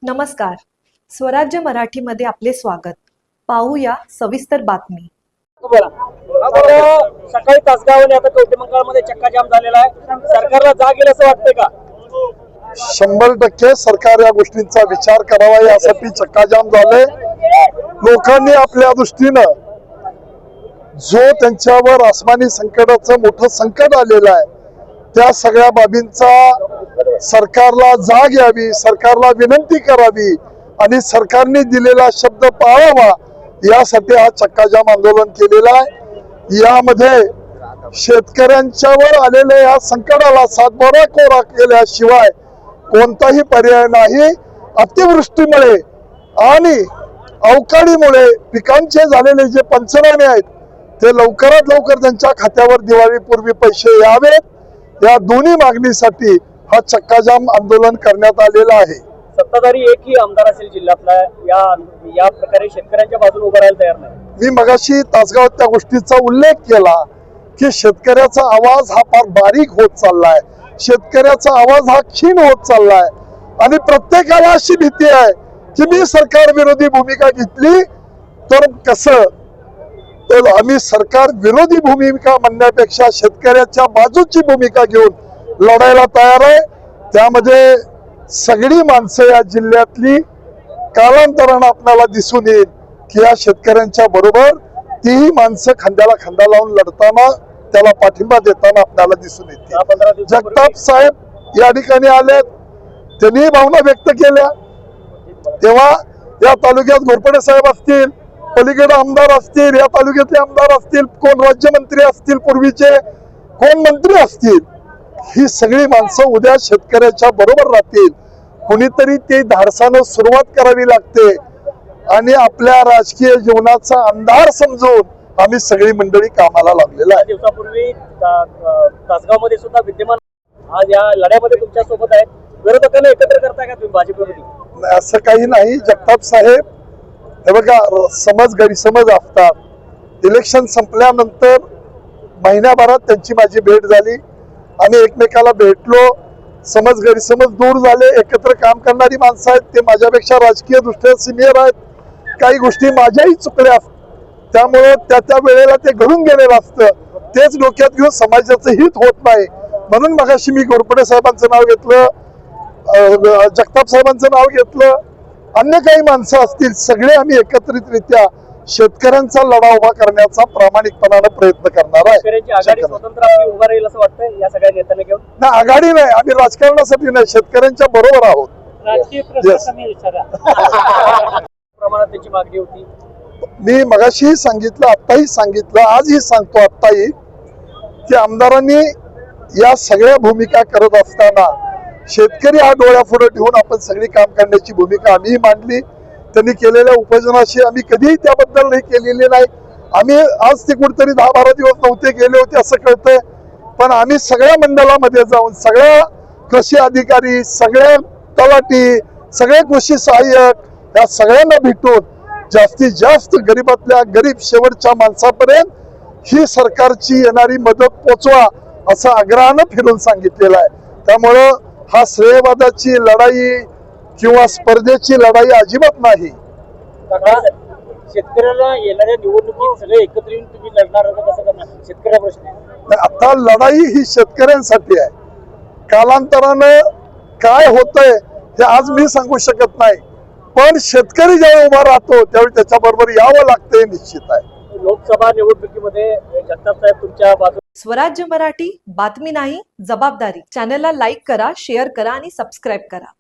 नमस्कार. स्वराज्य मराठीमध्ये आपले स्वागत. पाहूया सविस्तर बातमी. सकाळी तासगाव आणि आता कवठेमंकाळमध्ये चक्काजाम झालेला आहे. सरकारला जाग येईल असं वाटतंय का? 100% सरकार या गोष्टींचा विचार करावा यासाठी चक्काजाम झाले. लोकांनी आपल्या दृष्टीनं जो त्यांच्यावर आसमानी संकटाचं मोठं संकट आलेलं आहे त्या सगळ्या बाबींचा सरकारला जाग यावी, सरकारला विनंती करावी आणि सरकारने दिलेला शब्द पाळावा यासाठी हा चक्काजाम आंदोलन केलेला आहे. यामध्ये शेतकऱ्यांच्यावर आलेल्या या संकटाला सातबारा कोरा केल्याशिवाय कोणताही पर्याय नाही. अतिवृष्टीमुळे आणि अवकाळीमुळे पिकांचे झालेले जे पंचनामे आहेत ते लवकरात लवकर त्यांच्या खात्यावर दिवाळीपूर्वी पैसे यावेत, या दोन्ही मागणीसाठी हा चक्काजाम आंदोलन करण्यात आलेला आहे. सत्ताधारी एकही आमदार असेल जिल्ह्यातला या प्रकारे शेतकऱ्यांच्या बाजूने उभं राहायला तयार नाही. मी मगाशी तासगावात त्या गोष्टीचा उल्लेख केला की शेतकऱ्याचा आवाज हा फार बारीक होत चाललाय, शेतकऱ्याचा आवाज हा क्षीण होत चाललाय आणि प्रत्येकाला अशी भीती आहे की मी सरकार विरोधी भूमिका घेतली तर कसं. तर आम्ही सरकार विरोधी भूमिका म्हणण्यापेक्षा शेतकऱ्याच्या बाजूची भूमिका घेऊन लढायला तयार आहे. त्यामध्ये सगळी माणसं या जिल्ह्यातली कालांतरानं आपल्याला दिसून येईल की या शेतकऱ्यांच्या बरोबर तीही माणसं खांद्याला खांदा लावून लढताना त्याला पाठिंबा देताना आपल्याला दिसून येते. जगताप साहेब या ठिकाणी आले, त्यांनी भावना व्यक्त केल्या. तेव्हा या तालुक्यात घोरपडे साहेब असतील, पलीकडे आमदार असतील, या तालुक्यातले आमदार असतील, कोण राज्यमंत्री असतील, पूर्वीचे कोण मंत्री असतील, ही सगळी माणसं उद्या शेतकऱ्याच्या बरोबर राहतील. कुणीतरी ते धाडसानं सुरुवात करावी लागते आणि आपल्या राजकीय जीवनाचा अंधार समजून आम्ही सगळी मंडळी कामाला लागलेला आहे. दिवसापूर्वी तासगाव मध्ये सुद्धा विद्यमान आज या लढ्यामध्ये तुमच्या सोबत आहेत. विरोधकांना एकत्र करताय का तुम्ही भाजपमध्ये? असं काही नाही. जगताप साहेब हे बघा, समज गैरसमज असतात. इलेक्शन संपल्यानंतर महिन्याभरात त्यांची माझी भेट झाली. आम्ही एकमेकाला भेटलो, समज गैरसमज दूर झाले. एकत्र काम करणारी माणसं आहेत, ते माझ्यापेक्षा राजकीय दृष्ट्या सिनियर आहेत. काही गोष्टी माझ्याही चुकल्या, त्यामुळं त्या वेळेला ते घडून गेलेलं असतं. तेच डोक्यात घेऊन समाजाचं हित होत नाही. म्हणून मगाशी मी घोरपडे साहेबांचं नाव घेतलं, जगताप साहेबांचं नाव घेतलं, अन्य काही माणसं असतील, सगळे आम्ही एकत्रितरित्या शेतकऱ्यांचा लढा उभा करण्याचा प्रामाणिकपणाने प्रयत्न करणार आहे. स्वतंत्र आपली उभा राहील असं वाटतंय या सगळ्या नेत्यांना घेऊन? नाही, आघाडी नाही, आम्ही राजकारणासाठी नाही, शेतकऱ्यांच्या बरोबर आहोत. राजकीय प्रमाणात त्याची मागणी होती. मी मगाशीही सांगितलं, आत्ताही सांगितलं, आजही सांगतो आत्ताही की आमदारांनी या सगळ्या भूमिका करत असताना शेतकरी हा डोळ्यापुढे ठेवून आपण सगळी काम करण्याची भूमिका आम्हीही मांडली. त्यांनी केलेल्या उपोषणाशी आम्ही कधीही त्याबद्दल नाही केलेली नाही. आम्ही आज ते कुठेतरी 10-12 दिवस नव्हते गेले होते असं कळतंय, पण आम्ही सगळ्या मंडळामध्ये जाऊन सगळ्या कृषी अधिकारी, सगळे तलाठी, सगळे कृषी सहाय्यक या सगळ्यांना भेटून जास्तीत जास्त गरीबातल्या गरीब शेवटच्या माणसापर्यंत ही सरकारची येणारी मदत पोचवा असं आग्रहानं फिरून सांगितलेलं आहे. त्यामुळं हा श्रेयवादाची लढाई किंवा स्पर्धेची लढाई अजिबात नाही. शेतकऱ्याला येणाऱ्या निवडणुकीत सगळे एकत्र येऊन तुम्ही लढणार कसं करणार? शेतकऱ्या प्रश्न आता लढाई ही शेतकऱ्यांसाठी आहे. कालांतरानं काय होतंय हे आज मी सांगू शकत नाही, पण शेतकरी ज्यावेळी उभा राहतो त्यावेळी त्याच्याबरोबर यावं लागतं हे निश्चित आहे. लोकसभा निवडणुकीमध्ये जगताप साहेब तुमच्या बाजूने. स्वराज्य मराठी, बातमी नाही जबाबदारी. चॅनलला लाईक करा, शेअर करा आणि सबस्क्राईब करा.